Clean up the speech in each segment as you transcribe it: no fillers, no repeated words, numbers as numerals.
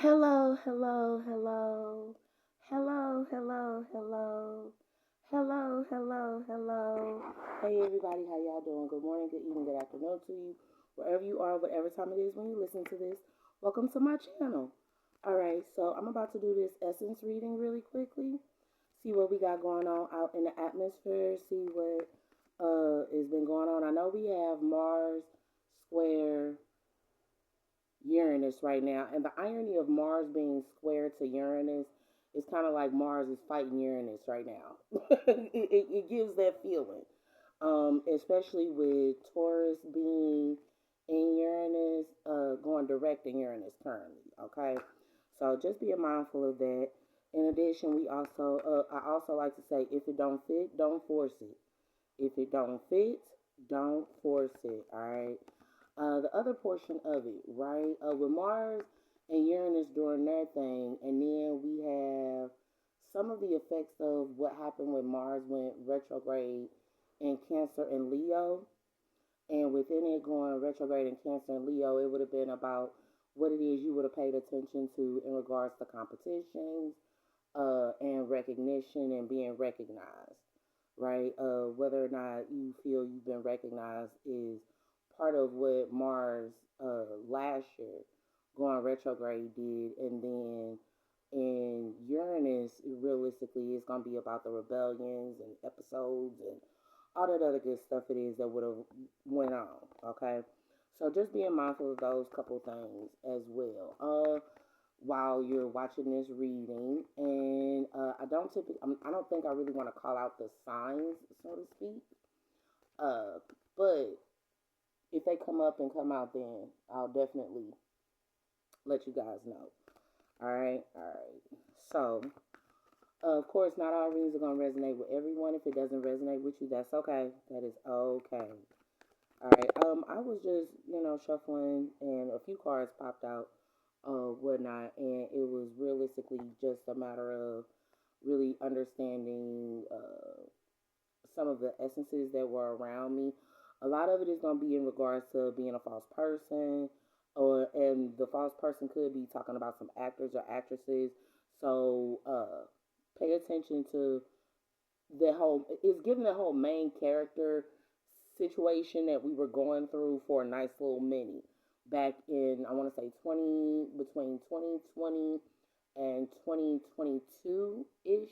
Hello, hello, hello. Hello, hello, hello. Hello, hello, hello. Hey everybody, how y'all doing? Good morning, good evening, good afternoon to you. Wherever you are, whatever time it is when you listen to this. Welcome to my channel. Alright, so I'm about to do this essence reading really quickly. See what we got going on out in the atmosphere. See what has been going on. I know we have Mars square Uranus right now. And the irony of Mars being square to Uranus is kind of like Mars is fighting Uranus right now. it gives that feeling, especially with Taurus being in Uranus, going direct in Uranus currently. Okay, so just be mindful of that. In addition, I also like to say, if it don't fit, don't force it. If it don't fit, don't force it. All right. The other portion of it, right? With Mars and Uranus doing their thing, and then we have some of the effects of what happened when Mars went retrograde in Cancer and Leo. And within it going retrograde in Cancer and Leo, it would have been about what it is you would have paid attention to in regards to competitions, and recognition and being recognized, right? Whether or not you feel you've been recognized is part of what Mars last year going retrograde did, and then in Uranus, realistically, it's gonna be about the rebellions and episodes and all that other good stuff it is that would have went on. Okay, so just being mindful of those couple things as well. While you're watching this reading, and I don't think I really want to call out the signs, so to speak. But if they come up and come out, then I'll definitely let you guys know. All right, all right. So, of course, not all readings are gonna resonate with everyone. If it doesn't resonate with you, that's okay. That is okay. All right. I was just shuffling, and a few cards popped out, whatnot, and it was realistically just a matter of really understanding some of the essences that were around me. A lot of it is going to be in regards to being a false person, and the false person could be talking about some actors or actresses. So pay attention to the whole. It's giving the whole main character situation that we were going through for a nice little mini back in, I want to say, 20 between 2020 and 2022 ish.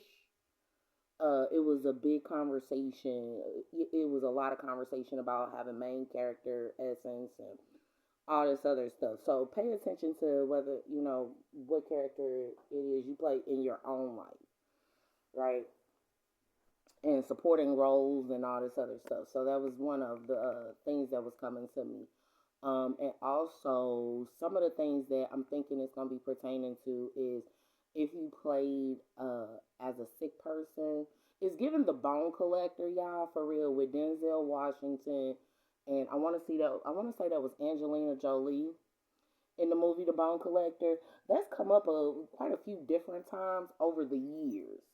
It was a big conversation. It was a lot of conversation about having main character essence and all this other stuff. So pay attention to whether what character it is you play in your own life, right? And supporting roles and all this other stuff. So that was one of the things that was coming to me. And also, some of the things that I'm thinking is going to be pertaining to is if you played as a sick person. It's giving the Bone Collector, y'all, for real, with Denzel Washington, and I want to say that was Angelina Jolie in the movie The Bone Collector. That's come up quite a few different times over the years.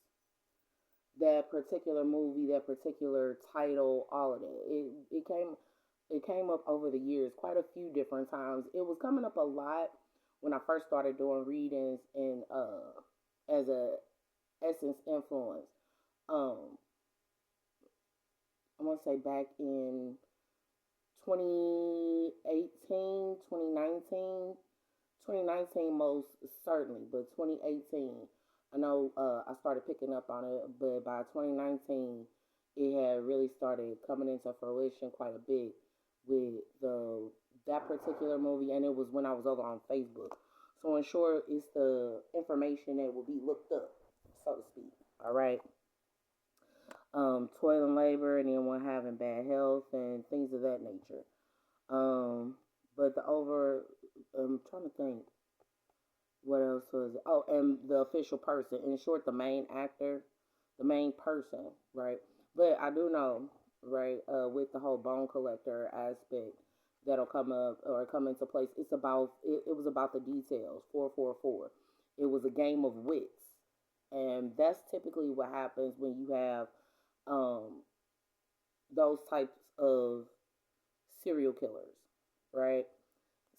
That particular movie, that particular title, all of that. It came up over the years quite a few different times. It was coming up a lot when I first started doing readings and as a essence influence. Um I want to say back in 2018, 2019, 2019 most certainly, but 2018, I know I started picking up on it, but by 2019, it had really started coming into fruition quite a bit with the that particular movie, and it was when I was over on Facebook. So in short, it's the information that will be looked up, so to speak. All right, toil and labor, and then one having bad health and things of that nature. Um, but I'm trying to think what else was it? Oh, and the official person. In short, the main actor, the main person, right? But I do know, right, with the whole Bone Collector aspect that'll come up or come into place. It was about the details. 444. It was a game of wits, and that's typically what happens when you have um those types of serial killers, right?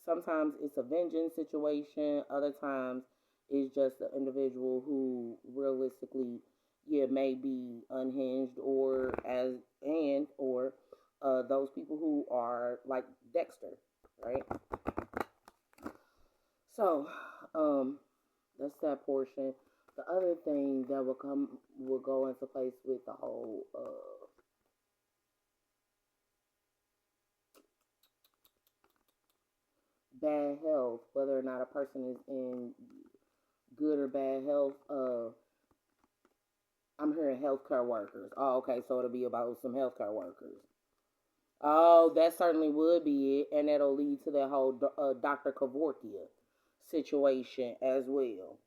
sometimes it's a vengeance situation. Other times it's just the individual who realistically, yeah, may be unhinged, or as and or those people who are like Dexter, right? So, that's that portion. The other thing that will go into place with the whole bad health, whether or not a person is in good or bad health. I'm hearing healthcare workers. Oh, okay, so it'll be about some healthcare workers. Oh, that certainly would be it, and that'll lead to that whole Dr. Kevorkian situation as well.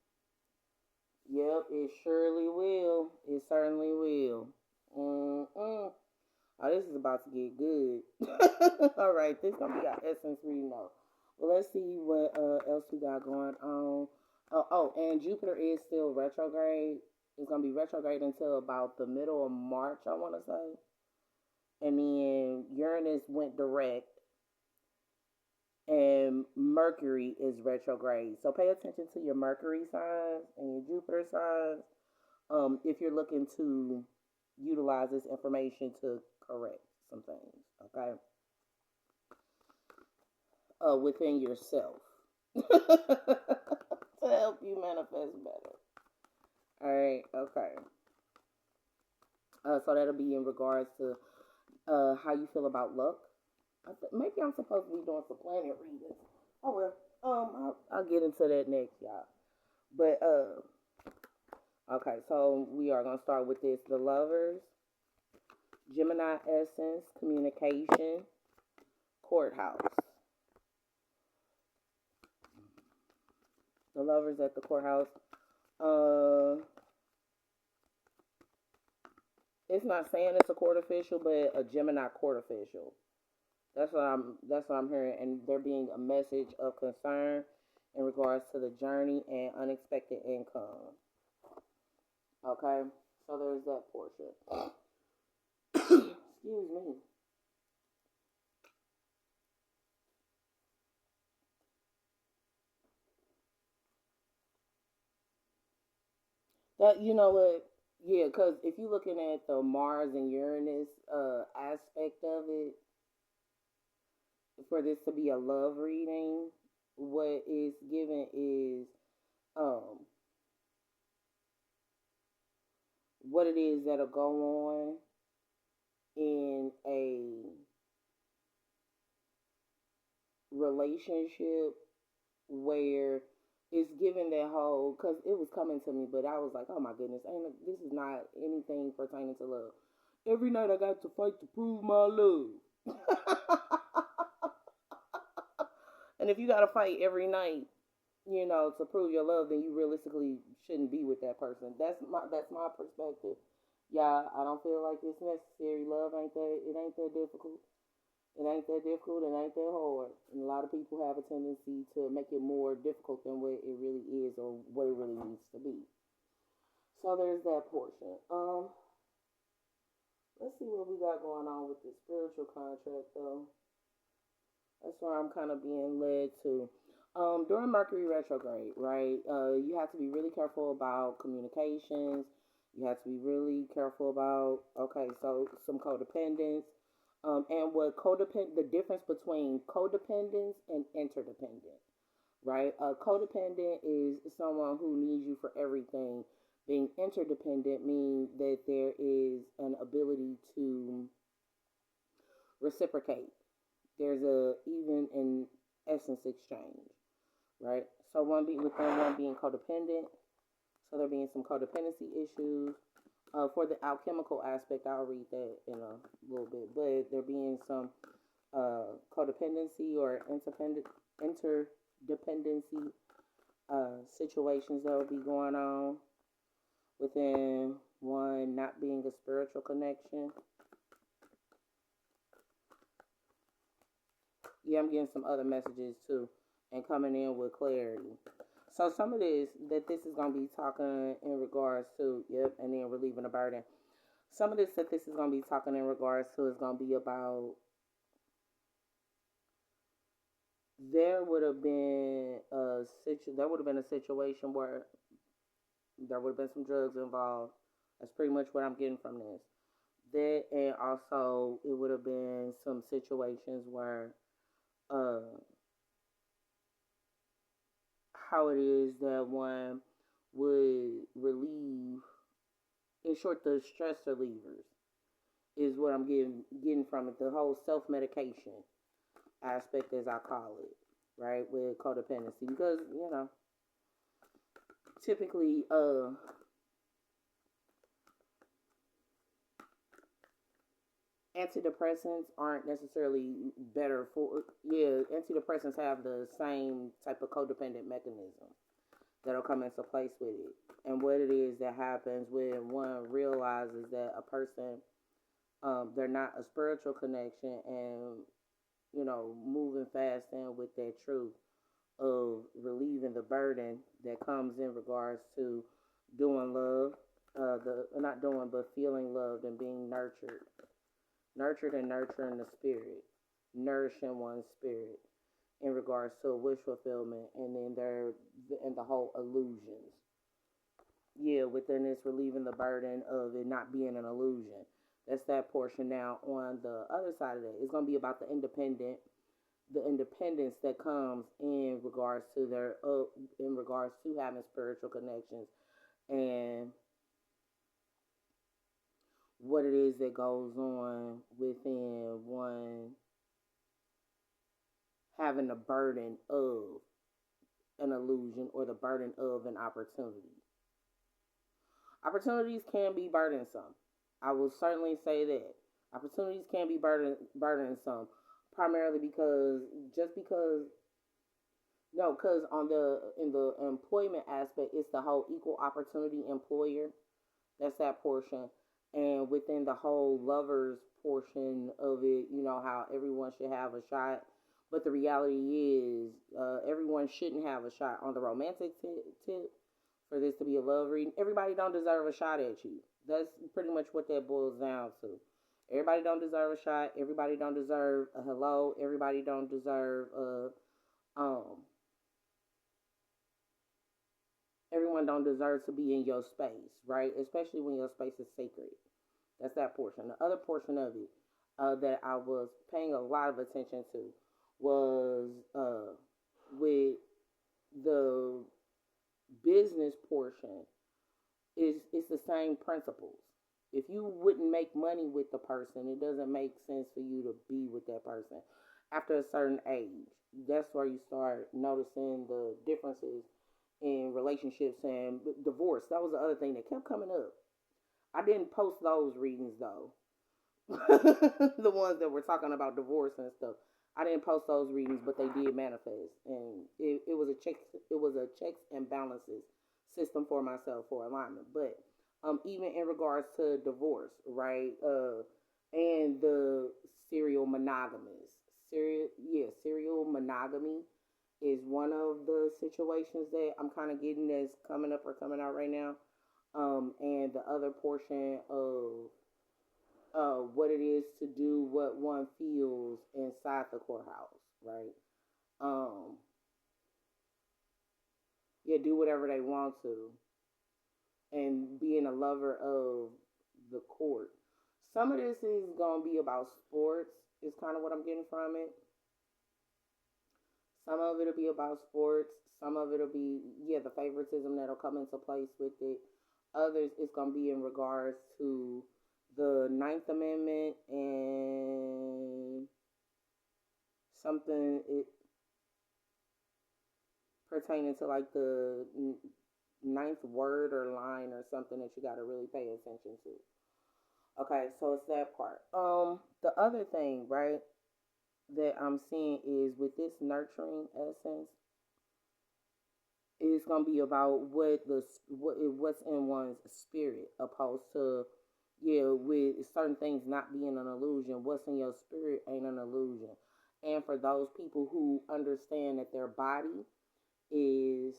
Yep, it surely will. It certainly will. Mm-mm. Oh, this is about to get good. All right, this is gonna be our essence reading though. Well, let's see what else we got going on. And Jupiter is still retrograde. It's gonna be retrograde until about the middle of March, I want to say, and then Uranus went direct, and Mercury is retrograde. So pay attention to your Mercury signs and your Jupiter signs. If you're looking to utilize this information to correct some things, okay, within yourself to help you manifest better. All right, okay. So that'll be in regards to how you feel about luck. Maybe I'm supposed to be doing some planet readings. Oh well. I'll get into that next, y'all. But okay. So we are gonna start with this: the lovers, Gemini essence, communication, courthouse. The lovers at the courthouse. Uh, it's not saying it's a court official, but a Gemini court official. That's what I'm hearing, and there being a message of concern in regards to the journey and unexpected income. Okay, so there's that portion. Excuse me. That you know what? Yeah, because if you're looking at the Mars and Uranus aspect of it, for this to be a love reading, what is given is um what it is that'll go on in a relationship where it's given that whole, because it was coming to me, but I was like, oh my goodness, ain't this is not anything pertaining to love. Every night I got to fight to prove my love. And if you got to fight every night, to prove your love, then you realistically shouldn't be with that person. That's my perspective. Yeah, I don't feel like it's necessary. Love ain't that it ain't that difficult. It ain't that difficult. It ain't that hard. And a lot of people have a tendency to make it more difficult than what it really is or what it really needs to be. So there's that portion. Let's see what we got going on with the spiritual contract though. That's where I'm kind of being led to. During Mercury retrograde, right? You have to be really careful about communications. You have to be really careful about, okay, so some codependence. And the difference between codependence and interdependent, right? Codependent is someone who needs you for everything. Being interdependent means that there is an ability to reciprocate. There's a even in essence exchange, right? So one being codependent, so there being some codependency issues. For the alchemical aspect, I'll read that in a little bit, but there being some codependency or interdependency situations that will be going on within one not being a spiritual connection. Yeah, I'm getting some other messages too and coming in with clarity. So some of this is gonna be talking in regards to, yep, and then relieving the burden. Some of this that this is gonna be talking in regards to is gonna be about there would have been a situation where there would have been some drugs involved. That's pretty much what I'm getting from this. That, and also it would have been some situations where uh how it is that one would relieve, in short, the stress relievers is what I'm getting from it. The whole self medication aspect, as I call it, right, with codependency, because typically antidepressants aren't necessarily better for, yeah, antidepressants have the same type of codependent mechanism that'll come into place with it. And what it is that happens when one realizes that a person, they're not a spiritual connection, and moving fast in with that truth of relieving the burden that comes in regards to doing love, the not doing but feeling loved and being nurtured and nurturing the spirit, nourishing one's spirit in regards to wish fulfillment, and then there and the whole illusions. Yeah, within this relieving the burden of it not being an illusion. That's that portion. Now on the other side of that, it's gonna be about the independence that comes in regards to in regards to having spiritual connections, and what it is that goes on within one having the burden of an illusion or the burden of an opportunity. Opportunities can be burdensome. I will certainly say that. Opportunities can be burdensome, primarily because just because no, because on the in the employment aspect, it's the whole equal opportunity employer. That's that portion. And within the whole lovers portion of it, how everyone should have a shot. But the reality is, everyone shouldn't have a shot on the romantic tip. For this to be a love reading, everybody don't deserve a shot at you. That's pretty much what that boils down to. Everybody don't deserve a shot. Everybody don't deserve a hello. Everybody don't deserve everyone don't deserve to be in your space, right? Especially when your space is sacred. That's that portion. The other portion of it that I was paying a lot of attention to was with the business portion. It's the same principles. If you wouldn't make money with the person, it doesn't make sense for you to be with that person. After a certain age, that's where you start noticing the differences in relationships and divorce. That was the other thing that kept coming up. I didn't post those readings though. The ones that were talking about divorce and stuff. I didn't post those readings, but they did manifest, and it was a check. It was a checks and balances system for myself for alignment. But even in regards to divorce, right? And the serial monogamous, serial monogamy is one of the situations that I'm kind of getting that's coming up or coming out right now. And the other portion of what it is to do what one feels inside the courthouse, right? Um, yeah, do whatever they want to, and being a lover of the court. Some of this is gonna be about sports. Is kind of what I'm getting from it. Some of it'll be about sports. Some of it'll be the favoritism that'll come into place with it. Others it's gonna be in regards to the Ninth Amendment and something it pertaining to like the ninth word or line or something that you got to really pay attention to. Okay, so it's that part. The other thing, right, that I'm seeing is with this nurturing essence, it's gonna be about what's in one's spirit, opposed to with certain things not being an illusion. What's in your spirit ain't an illusion. And for those people who understand that is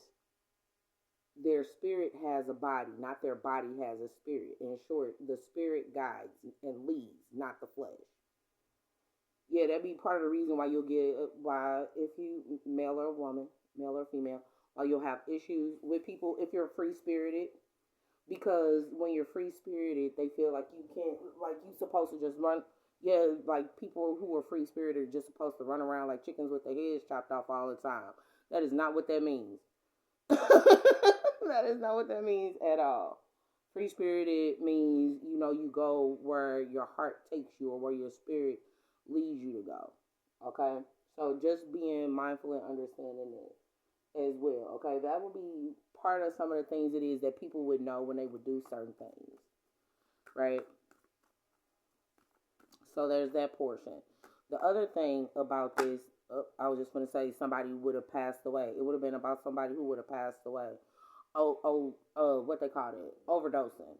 their spirit has a body, not their body has a spirit. In short, the spirit guides and leads, not the flesh. Yeah, that'd be part of the reason why you'll get why if you male or woman, male or female, why you'll have issues with people if you're free spirited. Because when you're free spirited, they feel like you can't, like you supposed to just run. Yeah, like people who are free spirited are just supposed to run around like chickens with their heads chopped off all the time. That is not what that means. That is not what that means at all. Free spirited means, you go where your heart takes you or where your spirit leads you to go. Okay? So just being mindful and understanding it as well. Okay? That would be part of some of the things it is that people would know when they would do certain things. Right? So there's that portion. The other thing about this, I was just going to say somebody would have passed away. It would have been about somebody who would have passed away. What they call it, overdosing.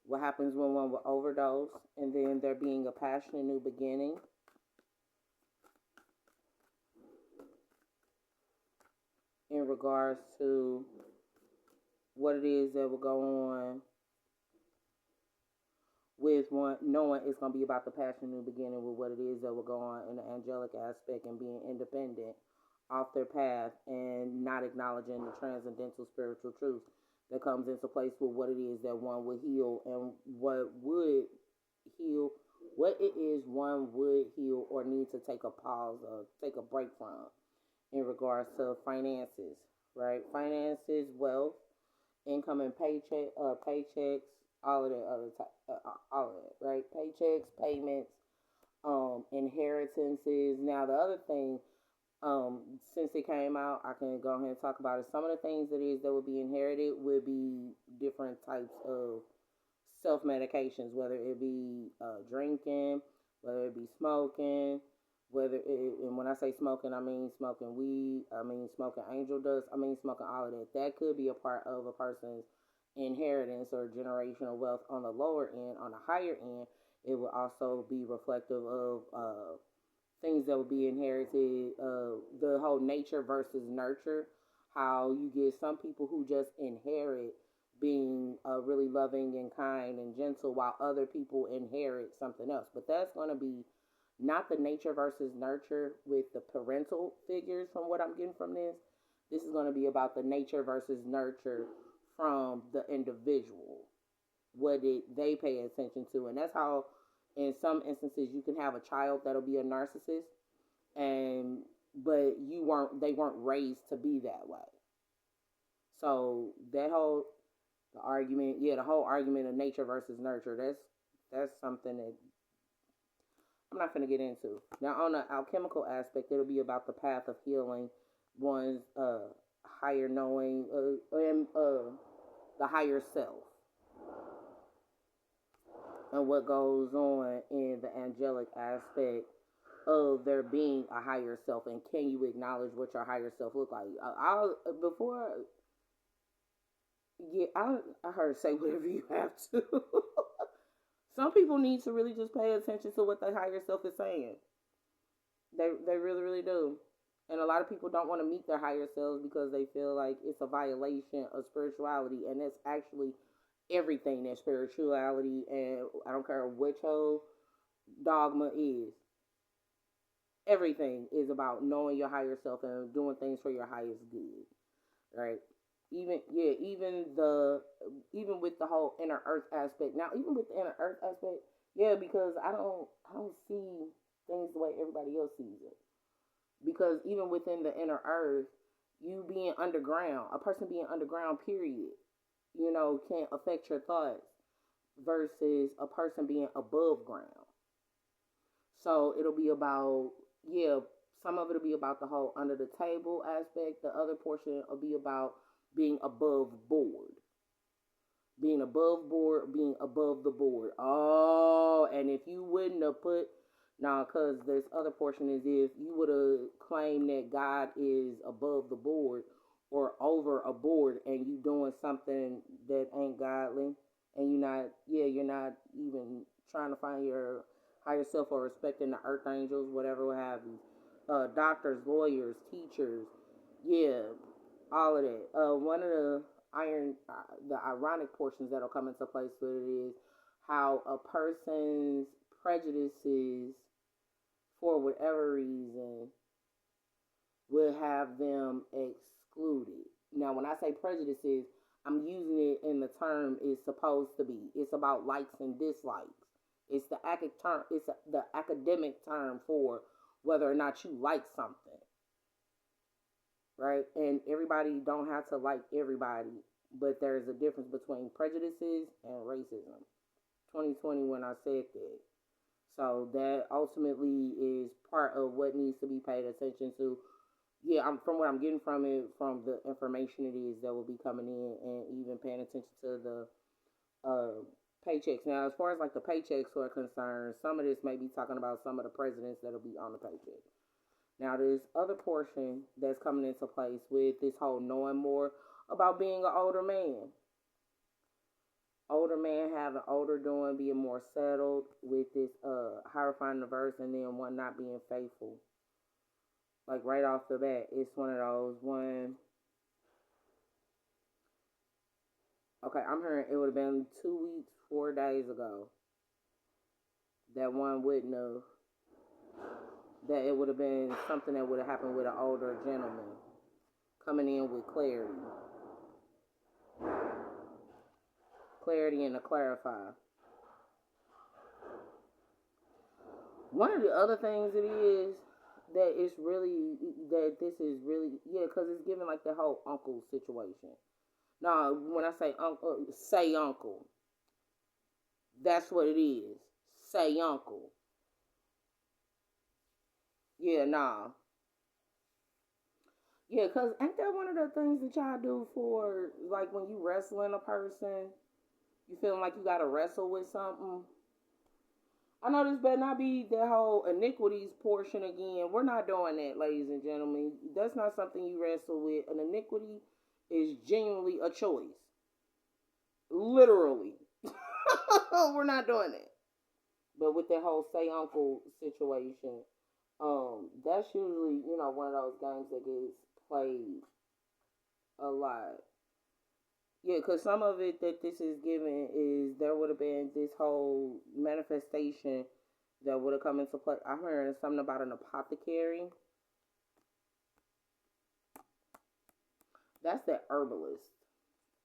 What happens when one will overdose, and then there being a passionate new beginning. In regards to what it is that will go on with one, knowing it's going to be about the passion new beginning with what it is that will go on in the angelic aspect and being independent off their path and not acknowledging the transcendental spiritual truth that comes into place with what it is that one would heal and what would heal, what it is one would heal or need to take a pause or take a break from in regards to finances, right? Finances, wealth, income and paychecks, all of that other type, all of that, right? Paychecks, payments, inheritances. Now the other thing, since it came out, I can go ahead and talk about it. Some of the things that would be inherited would be different types of self medications, whether it be drinking, whether it be smoking, and when I say smoking, I mean smoking weed, I mean smoking angel dust, I mean smoking all of that. That could be a part of a person's inheritance or generational wealth on the lower end. On the higher end, it will also be reflective of things that will be inherited. The whole nature versus nurture, how you get some people who just inherit being really loving and kind and gentle, while other people inherit something else. But that's going to be not the nature versus nurture with the parental figures, from what I'm getting from this. This is going to be about the nature versus nurture from the individual. What did they pay attention to? And that's how, in some instances, you can have a child that'll be a narcissist, and but they weren't raised to be that way. So that whole the argument, yeah, the whole argument of nature versus nurture, that's something that I'm not going to get into. Now, on the alchemical aspect, it'll be about the path of healing, one's higher knowing, and the higher self, and what goes on in the angelic aspect of there being a higher self, and can you acknowledge what your higher self look like? I'll before, yeah, I heard say whatever you have to. Some people need to really just pay attention to what their higher self is saying. They really really do. And a lot of people don't want to meet their higher selves because they feel like it's a violation of spirituality, and it's actually everything that spirituality, and I don't care what your dogma is. Everything is about knowing your higher self and doing things for your highest good, right? Even with the whole inner earth aspect. Now, even with the inner earth aspect, yeah, because I don't see things the way everybody else sees it. Because even within the inner earth, you being underground, a person being underground, period, can affect your thoughts versus a person being above ground. So it'll be about, yeah, some of it'll be about the whole under the table aspect. The other portion will be about being above board. Being above board, being above the board. Oh, and if you wouldn't have put, now, because this other portion is if you would have claimed that God is above the board or over a board, and you doing something that ain't godly, and you're not even trying to find your higher self or respecting the earth angels, whatever what have you. Doctors, lawyers, teachers, yeah, all of that. One of the ironic portions that'll come into place with it is how a person's prejudices, for whatever reason, will have them excluded. Now, when I say prejudices, I'm using it in the term it's supposed to be. It's about likes and dislikes. It's the academic term. It's the academic term for whether or not you like something, right? And everybody don't have to like everybody, but there's a difference between prejudices and racism. 2020 when I said that. So that ultimately is part of what needs to be paid attention to. Yeah, I'm from what I'm getting from it, from the information it is that will be coming in, and even paying attention to the uh, paychecks. Now, as far as like the paychecks are concerned, some of this may be talking about some of the presidents that'll be on the paycheck. Now, this other portion that's coming into place with this whole knowing more about being an older man having older doing, being more settled with this higher finding the verse, and then one not being faithful. Like right off the bat, it's one of those one. Okay, I'm hearing it would have been 2 weeks, 4 days ago that one wouldn't have. That it would have been something that would have happened with an older gentleman coming in with clarity, and to clarify. One of the other things it is that it's really that this is really because it's giving like the whole uncle situation. Now, when I say uncle, that's what it is. Say uncle. Yeah, nah. Yeah, because ain't that one of the things that y'all do for, like, when you wrestling a person? You feeling like you got to wrestle with something? I know this better not be the whole iniquities portion again. We're not doing that, ladies and gentlemen. That's not something you wrestle with. An iniquity is genuinely a choice. Literally. We're not doing that. But with that whole say uncle situation, that's usually, one of those games that gets played a lot. Yeah, because some of it that this is given is there would have been this whole manifestation that would have come into play. I'm hearing something about an apothecary. That's the herbalist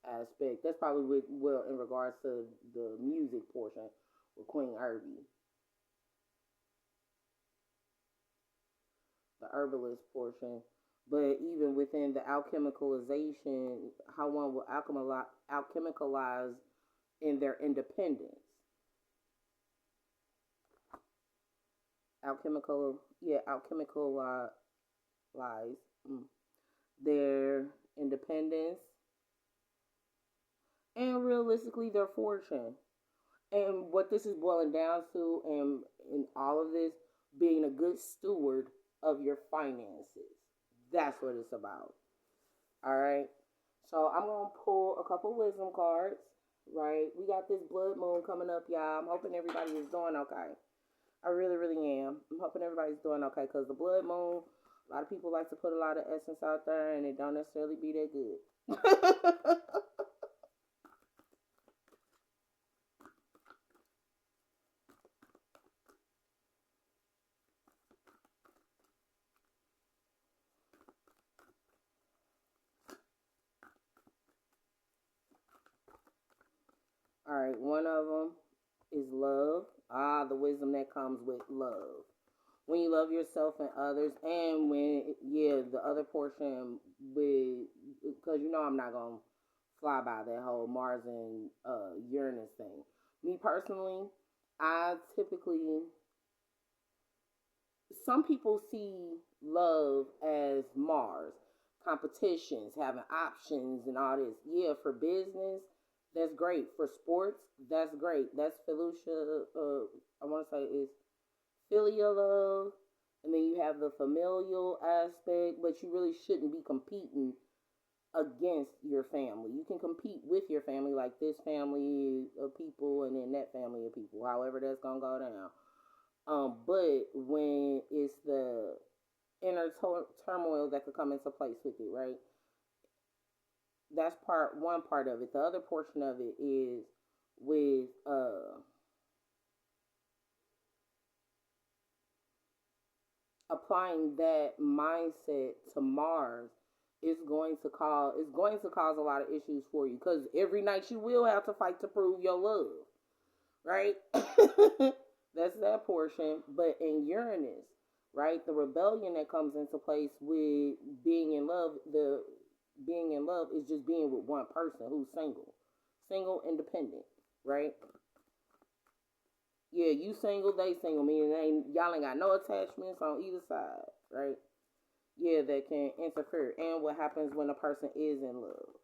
aspect. That's probably well in regards to the music portion with Queen Irby. The herbalist portion. But even within the alchemicalization, how one will alchemicalize in their independence. Alchemicalize their independence and realistically their fortune. And what this is boiling down to, and in all of this, being a good steward of your finances. That's what it's about. All right. So I'm gonna pull a couple wisdom cards. Right. We got this blood moon coming up, y'all. I'm hoping everybody is doing okay. I really, really am. I'm hoping everybody's doing okay because the blood moon, a lot of people like to put a lot of essence out there, and it don't necessarily be that good. All right, one of them is love. The wisdom that comes with love. When you love yourself and others, and the other portion with, because I'm not gonna fly by that whole Mars and Uranus thing. Me personally, I typically, some people see love as Mars, competitions, having options, and all this. Yeah, for business, that's great. For sports, that's great. That's Felicia. I want to say is filial love, and then you have the familial aspect. But you really shouldn't be competing against your family. You can compete with your family, like this family of people, and then that family of people. However, that's gonna go down. But when it's the inner turmoil that could come into place with it, right? That's one part of it. The other portion of it is with applying that mindset to Mars is going to cause a lot of issues for you, because every night you will have to fight to prove your love, right? That's that portion. But in Uranus, right, the rebellion that comes into place with being in love, the being in love is just being with one person who's single, independent, right? Yeah, you single, they single, meaning y'all ain't got no attachments on either side, right? Yeah, that can interfere. And what happens when a person is in love?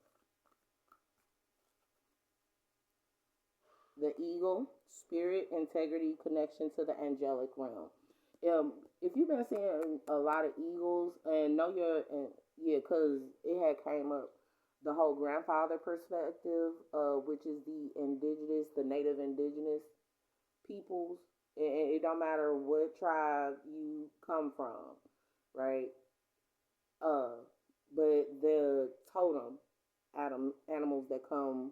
The eagle, spirit, integrity, connection to the angelic realm. If you've been seeing a lot of eagles, and know your, and yeah, because it had came up the whole grandfather perspective, which is the native indigenous peoples. And it don't matter what tribe you come from, right? Uh, but the totem animals that come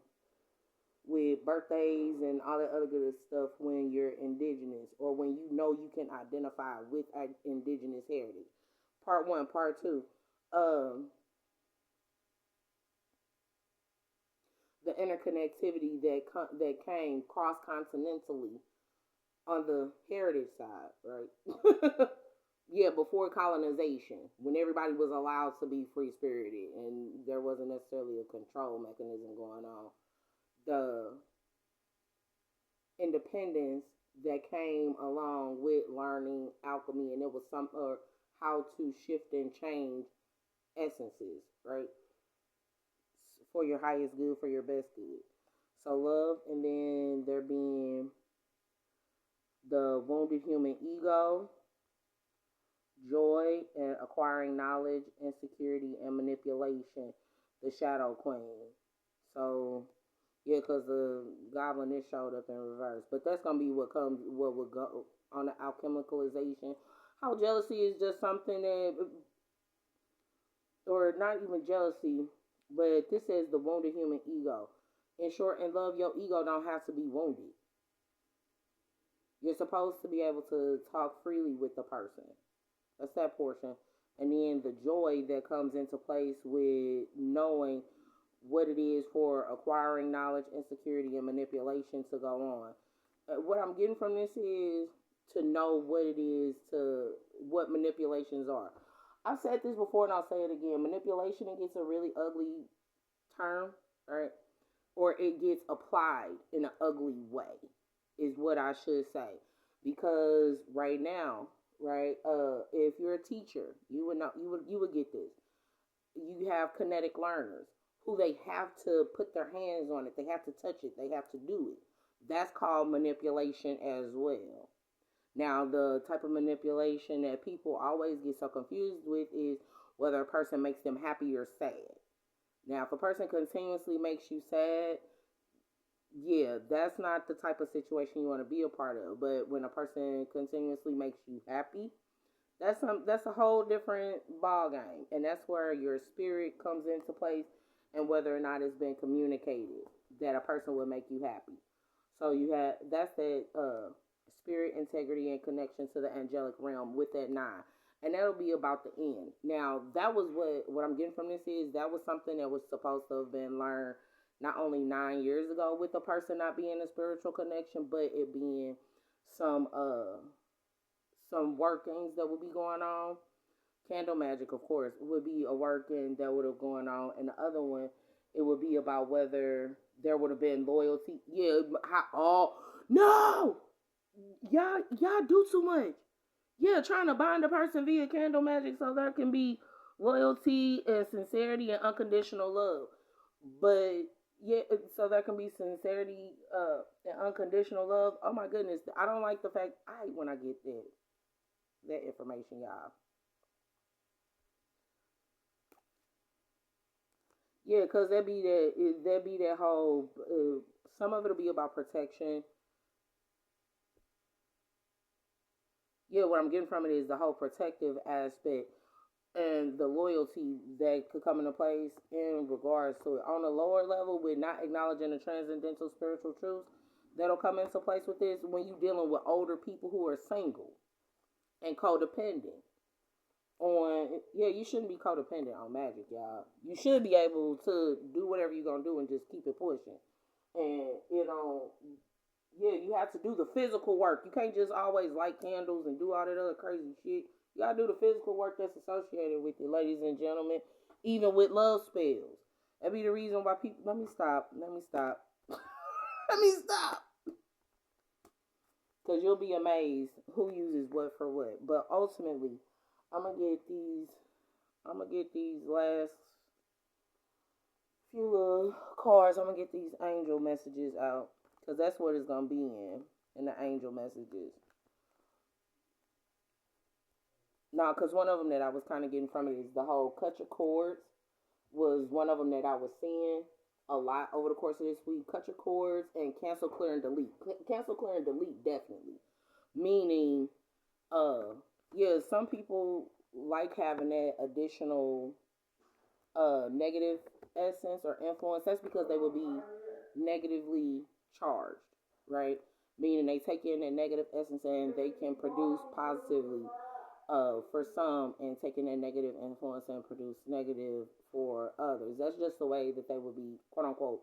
with birthdays and all that other good stuff when you're indigenous, or when you know you can identify with indigenous heritage. Part one, part two. Um, the interconnectivity that came cross continentally on the heritage side, right? Yeah, before colonization, when everybody was allowed to be free spirited and there wasn't necessarily a control mechanism going on. The independence that came along with learning alchemy, and it was some or how to shift and change essences, right? For your highest good, for your best good. So love, and then there being the wounded human ego, joy and acquiring knowledge, insecurity and manipulation, the shadow queen. So yeah, because the goblin is showed up in reverse, but that's gonna be what would go on the alchemicalization. How jealousy is just something that, or not even jealousy, but this says the wounded human ego. In short, in love, your ego don't have to be wounded. You're supposed to be able to talk freely with the person. That's that portion. And then the joy that comes into place with knowing what it is for acquiring knowledge, insecurity, and manipulation to go on. What I'm getting from this is to know what it is, to what manipulations are. I've said this before and I'll say it again. Manipulation, it gets a really ugly term, right? Or it gets applied in an ugly way, is what I should say. Because right now, right, if you're a teacher, you would know, you would get this. You have kinetic learners who they have to put their hands on it, they have to touch it, they have to do it. That's called manipulation as well. Now, the type of manipulation that people always get so confused with is whether a person makes them happy or sad. Now, if a person continuously makes you sad, yeah, that's not the type of situation you want to be a part of. But when a person continuously makes you happy, that's a whole different ball game, and that's where your spirit comes into place, and whether or not it's been communicated that a person will make you happy. So you have that's that spirit integrity and connection to the angelic realm with that nine, and that'll be about the end. Now that was what I'm getting from this is that was something that was supposed to have been learned not only 9 years ago with the person not being a spiritual connection, but it being some some workings that would be going on. Candle magic, of course, would be a working that would have gone on, and the other one, it would be about whether there would have been loyalty. Yeah, how, oh no, y'all do too much. Yeah, trying to bind a person via candle magic so there can be loyalty and sincerity and unconditional love. But yeah, so there can be sincerity and unconditional love. Oh my goodness, I don't like the fact I hate when I get that information, y'all. Yeah, cause that be that whole. Some of it'll be about protection. Yeah, what I'm getting from it is the whole protective aspect and the loyalty that could come into place in regards to it. On a lower level, with not acknowledging the transcendental spiritual truths that'll come into place with this when you're dealing with older people who are single and codependent. on, yeah, you shouldn't be codependent on magic, y'all. You should be able to do whatever you're gonna do and just keep it pushing. And yeah, you have to do the physical work. You can't just always light candles and do all that other crazy shit. You gotta do the physical work that's associated with it, ladies and gentlemen. Even with love spells. That be the reason why people. Let me stop. Let me stop. Let me stop. Because you'll be amazed who uses what for what. But ultimately, I'm gonna get these. I'm gonna get these last few little cards. I'm gonna get these angel messages out because that's what it's gonna be in the angel messages. Now, because one of them that I was kind of getting from it is the whole cut your cords was one of them that I was seeing a lot over the course of this week. Cut your cords and cancel, clear, and delete. Cancel, clear, and delete definitely. Meaning, yeah, some people like having that additional negative essence or influence. That's because they will be negatively charged, right? Meaning they take in that negative essence and they can produce positively for some and taking that negative influence and produce negative for others. That's just the way that they would be, quote unquote,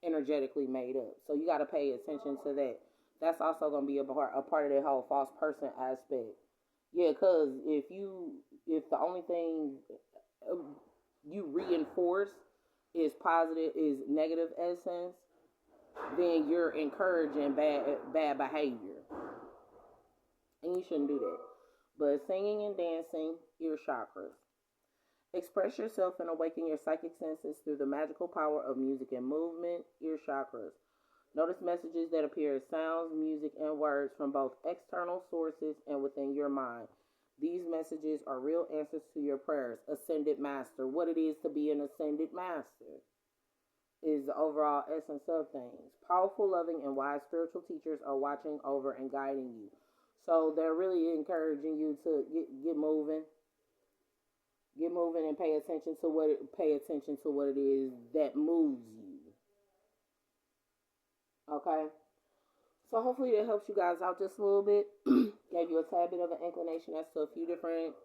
energetically made up. So you got to pay attention to that. That's also going to be a part of that whole false person aspect. Yeah, because if the only thing uh, you reinforce is negative essence, then you're encouraging bad behavior, and you shouldn't do that. But singing and dancing, ear chakras. Express yourself and awaken your psychic senses through the magical power of music and movement, ear chakras. Notice messages that appear as sounds, music, and words from both external sources and within your mind. These messages are real answers to your prayers. Ascended Master. What it is to be an Ascended Master is the overall essence of things. Powerful, loving, and wise spiritual teachers are watching over and guiding you. So they're really encouraging you to get moving, and pay attention to what it is that moves you. Okay. So hopefully that helps you guys out just a little bit. Gave you a tad bit of an inclination as to a few different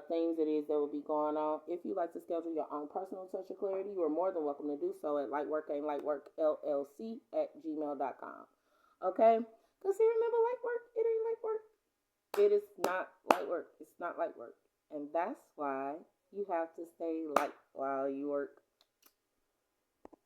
things it is that will be going on. If you'd like to schedule your own personal touch of clarity, you are more than welcome to do so at lightworkaintlightworkllc@gmail.com. Okay? Because see, remember, light work, it ain't light work. It is not light work. It's not light work. And that's why you have to stay light while you work.